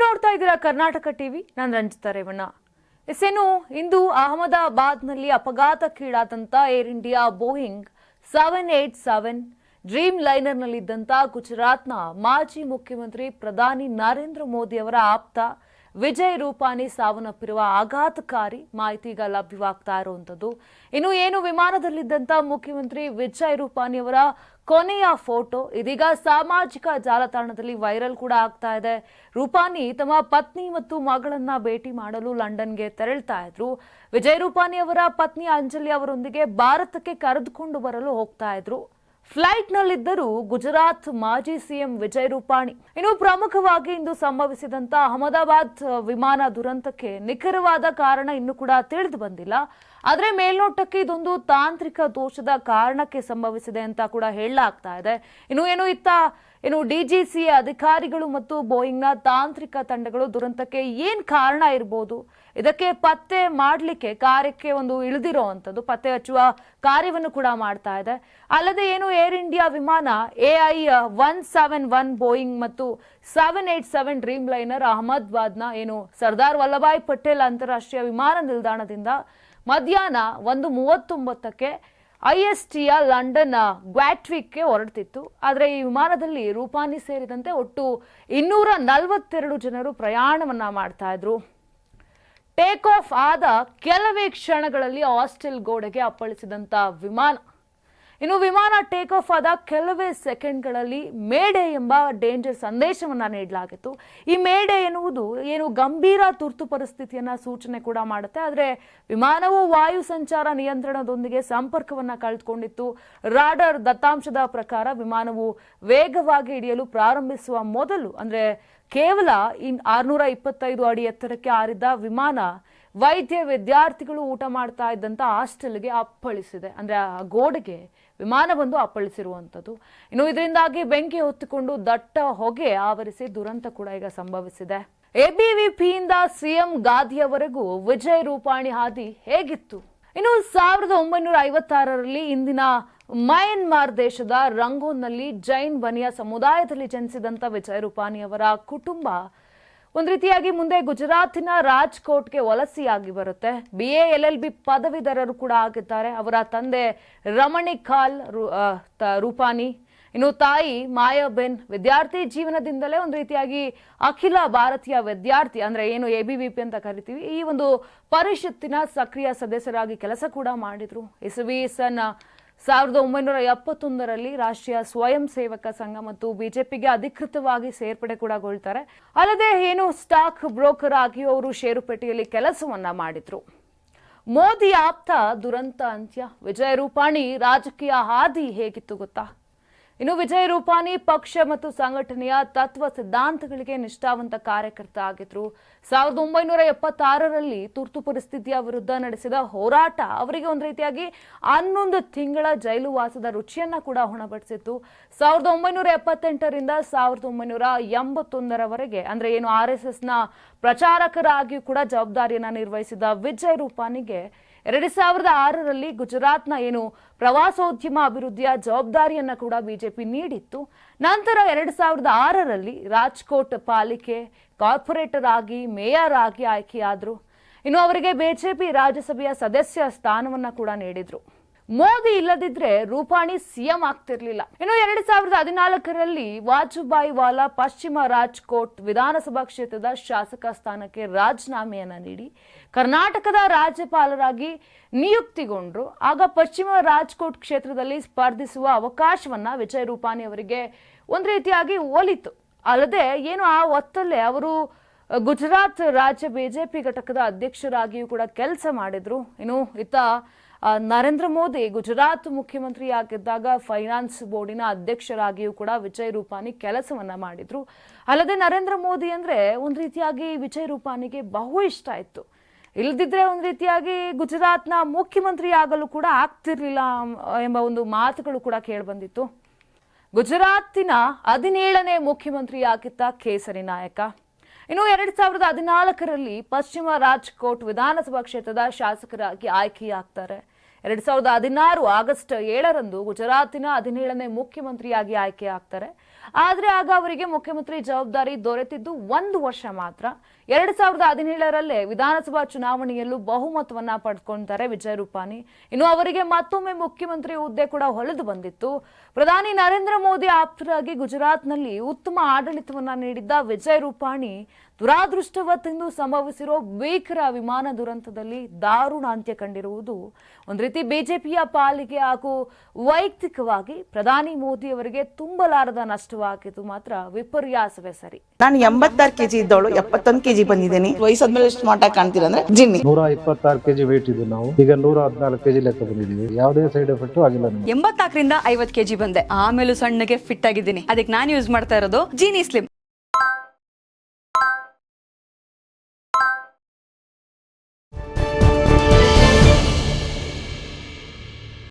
ನೋಡ್ತಾ ಇದ್ದೀರಾ ಕರ್ನಾಟಕ ಟಿವಿ. ನಾನು ರಂಜಿತಾ ರೇವಣ್ಣ. ಇಂದು ಅಹಮದಾಬಾದ್ನಲ್ಲಿ ಅಪಘಾತಕ್ಕೀಡಾದಂತ ಏರ್ ಇಂಡಿಯಾ ಬೋಯಿಂಗ್ 787 ಡ್ರೀಮ್ ಲೈನರ್ನಲ್ಲಿದ್ದಂತ ಗುಜರಾತ್ನ ಮಾಜಿ ಮುಖ್ಯಮಂತ್ರಿ ಪ್ರಧಾನಿ ನರೇಂದ್ರ ಮೋದಿ ಅವರ ಆಪ್ತ ವಿಜಯ್ ರೂಪಾನಿ ಸಾವನ್ನಪ್ಪಿರುವ ಆಘಾತಕಾರಿ ಮಾಹಿತಿ ಈಗ ಲಭ್ಯವಾಗ್ತಾ ಇರುವಂತದ್ದು. ಏನು ವಿಮಾನದಲ್ಲಿದ್ದಂತ ಮುಖ್ಯಮಂತ್ರಿ ವಿಜಯ್ ರೂಪಾನಿ ಅವರ ಕೊನೆಯ ಫೋಟೋ ಇದೀಗ ಸಾಮಾಜಿಕ ಜಾಲತಾಣದಲ್ಲಿ ವೈರಲ್ ಕೂಡ ಆಗ್ತಾ ಇದೆ. ರೂಪಾನಿ ತಮ್ಮ ಪತ್ನಿ ಮತ್ತು ಮಗಳನ್ನ ಭೇಟಿ ಮಾಡಲು ಲಂಡನ್ಗೆ ತೆರಳ್ತಾ ಇದ್ರು. ವಿಜಯ್ ರೂಪಾನಿ ಅವರ ಪತ್ನಿ ಅಂಜಲಿ ಅವರೊಂದಿಗೆ ಭಾರತಕ್ಕೆ ಕರೆದುಕೊಂಡು ಬರಲು ಹೋಗ್ತಾ ಇದ್ರು. ಫ್ಲೈಟ್ನಲ್ಲಿದ್ದರು ಗುಜರಾತ್ ಮಾಜಿ ಸಿಎಂ ವಿಜಯ್ ರೂಪಾನಿ. ಪ್ರಮುಖವಾಗಿ ಇಂದು ಸಂಭವಿಸಿದಂತ ಅಹಮದಾಬಾದ್ ವಿಮಾನ ದುರಂತಕ್ಕೆ ನಿಖರವಾದ ಕಾರಣ ಇನ್ನೂ ಕೂಡ ತಿಳಿದು ಬಂದಿಲ್ಲ. ಆದ್ರೆ ಮೇಲ್ನೋಟಕ್ಕೆ ಇದೊಂದು ತಾಂತ್ರಿಕ ದೋಷದ ಕಾರಣಕ್ಕೆ ಸಂಭವಿಸಿದೆ ಅಂತ ಕೂಡ ಹೇಳಲಾಗ್ತಾ ಇದೆ. ಡಿಜಿಸಿ ಅಧಿಕಾರಿಗಳು ಮತ್ತು ಬೋಯಿಂಗ್ನ ತಾಂತ್ರಿಕ ತಂಡಗಳು ದುರಂತಕ್ಕೆ ಏನ್ ಕಾರಣ ಇರಬಹುದು, ಇದಕ್ಕೆ ಪತ್ತೆ ಮಾಡಲಿಕ್ಕೆ ಕಾರ್ಯಕ್ಕೆ ಇಳಿದಿರುವಂತದ್ದು ಪತ್ತೆ ಹಚ್ಚುವ ಕಾರ್ಯವನ್ನು ಕೂಡ ಮಾಡ್ತಾ ಇದೆ. ಅಲ್ಲದೆ ಏರ್ ಇಂಡಿಯಾ ವಿಮಾನ AI-171 ಬೋಯಿಂಗ್ ಮತ್ತು 787 ಡ್ರೀಮ್ ಲೈನರ್ ಅಹಮದಾಬಾದ್ನ ಸರ್ದಾರ್ ವಲ್ಲಭಾಯ್ ಪಟೇಲ್ ಅಂತಾರಾಷ್ಟ್ರೀಯ ವಿಮಾನ ನಿಲ್ದಾಣದಿಂದ ಮಧ್ಯಾಹ್ನ 1:39ಕ್ಕೆ ISTಯ ಲಂಡನ್ ಗ್ವಾಟ್ವಿಕ್ಗೆ ಹೊರಡ್ತಿತ್ತು. ಆದರೆ ಈ ವಿಮಾನದಲ್ಲಿ ರೂಪಾನಿ ಸೇರಿದಂತೆ ಒಟ್ಟು 242 ಜನರು ಪ್ರಯಾಣವನ್ನ ಮಾಡ್ತಾ ಇದ್ರು. ಟೇಕ್ ಆಫ್ ಆದ ಕೆಲವೇ ಕ್ಷಣಗಳಲ್ಲಿ ಹಾಸ್ಟೆಲ್ ಗೋಡೆಗೆ ಅಪ್ಪಳಿಸಿದಂತ ವಿಮಾನ ಟೇಕ್ ಆಫ್ ಆದ ಕೆಲವೇ ಸೆಕೆಂಡ್ಗಳಲ್ಲಿ ಮೇಡೆ ಎಂಬ ಡೇಂಜರ್ ಸಂದೇಶವನ್ನ ನೀಡಲಾಗಿತ್ತು. ಈ ಮೇಡೆ ಎನ್ನುವುದು ಗಂಭೀರ ತುರ್ತು ಪರಿಸ್ಥಿತಿಯನ್ನ ಸೂಚನೆ ಕೂಡ ಮಾಡುತ್ತೆ. ಆದರೆ ವಿಮಾನವು ವಾಯು ಸಂಚಾರ ನಿಯಂತ್ರಣದೊಂದಿಗೆ ಸಂಪರ್ಕವನ್ನ ಕಳೆದುಕೊಂಡಿತ್ತು. ರಾಡರ್ ದತ್ತಾಂಶದ ಪ್ರಕಾರ ವಿಮಾನವು ವೇಗವಾಗಿ ಇಳಿಯಲು ಪ್ರಾರಂಭಿಸುವ ಮೊದಲು ಕೇವಲ 625 ಅಡಿ ಎತ್ತರಕ್ಕೆ ಹಾರಿದ್ದ ವಿಮಾನ ವಿದ್ಯಾರ್ಥಿಗಳು ಊಟ ಮಾಡ್ತಾ ಇದ್ದಂತ ಹಾಸ್ಟೆಲ್ಗೆ ಅಪ್ಪಳಿಸಿದೆ. ಆ ಗೋಡೆಗೆ ವಿಮಾನ ಬಂದು ಅಪ್ಪಳಿಸಿರುವಂತದ್ದು. ಇದರಿಂದಾಗಿ ಬೆಂಕಿ ಹೊತ್ತಿಕೊಂಡು ದಟ್ಟ ಹೊಗೆ ಆವರಿಸಿ ದುರಂತ ಕೂಡ ಈಗ ಸಂಭವಿಸಿದೆ. ABVPಯಿಂದ ಸಿಎಂ ಗಾದಿಯವರೆಗೂ ವಿಜಯ್ ರೂಪಾನಿ ಹಾದಿ ಹೇಗಿತ್ತು? 1956ರಲ್ಲಿ ಇಂದಿನ ಮಯನ್ಮಾರ್ ದೇಶದ ರಂಗೋನ್ನಲ್ಲಿ ಜೈನ್ ಬನಿಯಾ ಸಮುದಾಯದಲ್ಲಿ ಜನಿಸಿದಂತ ವಿಜಯ್ ರೂಪಾನಿ ಅವರ ಕುಟುಂಬ ರೀತಿಯಾಗಿ ಮುಂದೆ ಗುಜರಾತಿನ ರಾಜ್ಕೋಟ್ಗೆ ವಲಸೆಯಾಗಿ ಬರುತ್ತೆ. BA LLB ಪದವೀಧರರು ಕೂಡ ಆಗಿದ್ದಾರೆ. ಅವರ ತಂದೆ ರಮಣಿಕಾಲ್ ರೂಪಾನಿ, ತಾಯಿ ಮಾಯಾಬೆನ್ ವಿದ್ಯಾರ್ಥಿ ಜೀವನದಿಂದಲೇ ರೀತಿಯಾಗಿ ಅಖಿಲ ಭಾರತೀಯ ವಿದ್ಯಾರ್ಥಿ ABVP ಅಂತ ಕರಿತೀವಿ, ಈ ಪರಿಷತ್ತಿನ ಸಕ್ರಿಯ ಸದಸ್ಯರಾಗಿ ಕೆಲಸ ಕೂಡ ಮಾಡಿದ್ರು. ಸನ್ 1971ರಲ್ಲಿ ರಾಷ್ಟ್ರೀಯ ಸ್ವಯಂ ಸೇವಕ ಸಂಘ ಮತ್ತು ಬಿಜೆಪಿಗೆ ಅಧಿಕೃತವಾಗಿ ಸೇರ್ಪಡೆ ಕೂಡಗೊಳ್ತಾರೆ. ಅಲ್ಲದೆ ಸ್ಟಾಕ್ ಬ್ರೋಕರ್ ಆಗಿಯೂ ಅವರು ಷೇರುಪೇಟೆಯಲ್ಲಿ ಕೆಲಸವನ್ನ ಮಾಡಿದ್ರು. ಮೋದಿ ಆಪ್ತ ದುರಂತ ಅಂತ್ಯ. ವಿಜಯ್ ರೂಪಾನಿ ರಾಜಕೀಯ ಹಾದಿ ಹೇಗಿತ್ತು ಗೊತ್ತಾ? ವಿಜಯ್ ರೂಪಾನಿ ಪಕ್ಷ ಮತ್ತು ಸಂಘಟನೆಯ ತತ್ವ ಸಿದ್ಧಾಂತಗಳಿಗೆ ನಿಷ್ಠಾವಂತ ಕಾರ್ಯಕರ್ತ ಆಗಿದ್ರು. 1976ರಲ್ಲಿ ತುರ್ತು ಪರಿಸ್ಥಿತಿಯ ವಿರುದ್ಧ ನಡೆಸಿದ ಹೋರಾಟ ಅವರಿಗೆ ರೀತಿಯಾಗಿ 11 ತಿಂಗಳ ಜೈಲು ವಾಸದ ರುಚಿಯನ್ನ ಕೂಡ ಉಣಬಡಿಸಿತ್ತು. 1978ರಿಂದ 1981ರವರೆಗೆ RSSನ ಪ್ರಚಾರಕರಾಗಿಯೂ ಕೂಡ ಜವಾಬ್ದಾರಿಯನ್ನ ನಿರ್ವಹಿಸಿದ ವಿಜಯ್ ರೂಪಾನಿಗೆ 2006ರಲ್ಲಿ ಗುಜರಾತ್ನ ಪ್ರವಾಸೋದ್ಯಮ ಅಭಿವೃದ್ಧಿಯ ಜವಾಬ್ದಾರಿಯನ್ನ ಕೂಡ ಬಿಜೆಪಿ ನೀಡಿತ್ತು. ನಂತರ 2006ರಲ್ಲಿ ರಾಜ್ಕೋಟ್ ಪಾಲಿಕೆ ಕಾರ್ಪೊರೇಟರ್ ಆಗಿ ಮೇಯರ್ ಆಗಿ ಆಯ್ಕೆಯಾದ್ರು. ಅವರಿಗೆ ಬಿಜೆಪಿ ರಾಜ್ಯಸಭೆಯ ಸದಸ್ಯ ಸ್ಥಾನವನ್ನ ಕೂಡ ನೀಡಿದ್ರು. ಮೋದಿ ಇಲ್ಲದಿದ್ರೆ ರೂಪಾನಿ ಸಿಎಂ ಆಗ್ತಿರ್ಲಿಲ್ಲ. 2014ರಲ್ಲಿ ವಾಜುಭಾಯಿ ವಾಲಾ ಪಶ್ಚಿಮ ರಾಜ್ಕೋಟ್ ವಿಧಾನಸಭಾ ಕ್ಷೇತ್ರದ ಶಾಸಕ ಸ್ಥಾನಕ್ಕೆ ರಾಜೀನಾಮೆಯನ್ನ ನೀಡಿ ಕರ್ನಾಟಕದ ರಾಜ್ಯಪಾಲರಾಗಿ ನಿಯುಕ್ತಿಗೊಂಡ್ರು. ಆಗ ಪಶ್ಚಿಮ ರಾಜ್ಕೋಟ್ ಕ್ಷೇತ್ರದಲ್ಲಿ ಸ್ಪರ್ಧಿಸುವ ಅವಕಾಶವನ್ನ ವಿಜಯ್ ರೂಪಾನಿ ಅವರಿಗೆ ರೀತಿಯಾಗಿ ಒಲಿತು. ಅಲ್ಲದೆ ಆ ಹೊತ್ತಲ್ಲೇ ಅವರು ಗುಜರಾತ್ ರಾಜ್ಯ ಬಿಜೆಪಿ ಘಟಕದ ಅಧ್ಯಕ್ಷರಾಗಿಯೂ ಕೂಡ ಕೆಲಸ ಮಾಡಿದ್ರು. ನರೇಂದ್ರ ಮೋದಿ ಗುಜರಾತ್ ಮುಖ್ಯಮಂತ್ರಿಯಾಗಿದ್ದಾಗ ಫೈನಾನ್ಸ್ ಬೋರ್ಡಿನ ಅಧ್ಯಕ್ಷರಾಗಿಯೂ ಕೂಡ ವಿಜಯ್ ರೂಪಾನಿ ಕೆಲಸವನ್ನ ಮಾಡಿದ್ರು. ಅಲ್ಲದೆ ನರೇಂದ್ರ ಮೋದಿ ರೀತಿಯಾಗಿ ವಿಜಯ್ ರೂಪಾನಿಗೆ ಬಹು ಇಷ್ಟ ಇತ್ತು. ಇಲ್ಲದಿದ್ರೆ ರೀತಿಯಾಗಿ ಗುಜರಾತ್ನ ಮುಖ್ಯಮಂತ್ರಿ ಆಗಲು ಕೂಡ ಆಗ್ತಿರ್ಲಿಲ್ಲ ಎಂಬ ಮಾತುಗಳು ಕೂಡ ಕೇಳಿಬಂದಿತ್ತು. ಗುಜರಾತಿನ 17ನೇ ಮುಖ್ಯಮಂತ್ರಿಯಾಗಿದ್ದ ಕೇಸರಿ ನಾಯಕ 2014ರಲ್ಲಿ ಪಶ್ಚಿಮ ರಾಜ್ಕೋಟ್ ವಿಧಾನಸಭಾ ಕ್ಷೇತ್ರದ ಶಾಸಕರಾಗಿ ಆಯ್ಕೆಯಾಗ್ತಾರೆ. 2016 ಆಗಸ್ಟ್ 7ರಂದು ಗುಜರಾತಿನ 17ನೇ ಮುಖ್ಯಮಂತ್ರಿಯಾಗಿ ಆಯ್ಕೆಯಾಗ್ತಾರೆ. ಆದ್ರೆ ಆಗ ಅವರಿಗೆ ಮುಖ್ಯಮಂತ್ರಿ ಜವಾಬ್ದಾರಿ ದೊರೆತಿದ್ದು 1 ವರ್ಷ ಮಾತ್ರ. 2017ರಲ್ಲೇ ವಿಧಾನಸಭಾ ಚುನಾವಣೆಯಲ್ಲೂ ಬಹುಮತವನ್ನ ಪಡೆದುಕೊಂತಾರೆ ವಿಜಯ್ ರೂಪಾನಿ. ಇನ್ನು ಅವರಿಗೆ ಮತ್ತೊಮ್ಮೆ ಮುಖ್ಯಮಂತ್ರಿ ಹುದ್ದೆ ಕೂಡ ಹೊಳೆದು ಬಂದಿತ್ತು. ಪ್ರಧಾನಿ ನರೇಂದ್ರ ಮೋದಿ ಆಪ್ತರಾಗಿ ಗುಜರಾತ್ನಲ್ಲಿ ಉತ್ತಮ ಆಡಳಿತವನ್ನ ನೀಡಿದ್ದ ವಿಜಯ್ ರೂಪಾನಿ ದುರಾದೃಷ್ಟವತ್ತಿಂದು ಸಂಭವಿಸಿರೋ ಭೀಕರ ವಿಮಾನ ದುರಂತದಲ್ಲಿ ದಾರುಣ ಅಂತ್ಯ ಕಂಡಿರುವುದು ಒಂದು ರೀತಿ ಬಿಜೆಪಿಯ ಪಾಲಿಗೆ ಹಾಗೂ ವೈಯಕ್ತಿಕವಾಗಿ ಪ್ರಧಾನಿ ಮೋದಿ ಅವರಿಗೆ ತುಂಬಲಾರದ ನಷ್ಟವಾಗಿದ್ದು ಮಾತ್ರ ವಿಪರ್ಯಾಸವೇ ಸರಿ. ನಾನು 86 ಕೆಜಿ ಇದ್ದವಳು 71 ಕೆಜಿ ಬಂದಿದ್ದೀನಿ. ವಯಸ್ಸಾದ್ಮೇಲೆ ಸ್ಮಾರ್ಟ್ ಆಗಿ ಕಾಣ್ತೀರ ಅಂದ್ರೆ ಜಿನ್ನಿ. 126 ಕೆಜಿ ವೇಟ್ ಇದ್ದು ನಾವು ಈಗ 114 ಕೆಜಿ ಲೆಕ್ಕ ಬಂದಿದ್ದೀವಿ. ಯಾವುದೇ ಸೈಡ್ ಎಫೆಕ್ಟ್ ಆಗಿಲ್ಲ. 84ರಿಂದ 50 ಕೆಜಿ ಬಂದೆ. ಆಮೇಲೆ ಸಣ್ಣಗೆ ಫಿಟ್ ಆಗಿದ್ದೀನಿ. ಅದಕ್ಕೆ ನಾನು ಯೂಸ್ ಮಾಡ್ತಾ ಇರೋದು ಜೀನಿ ಸ್ಲಿಮ್.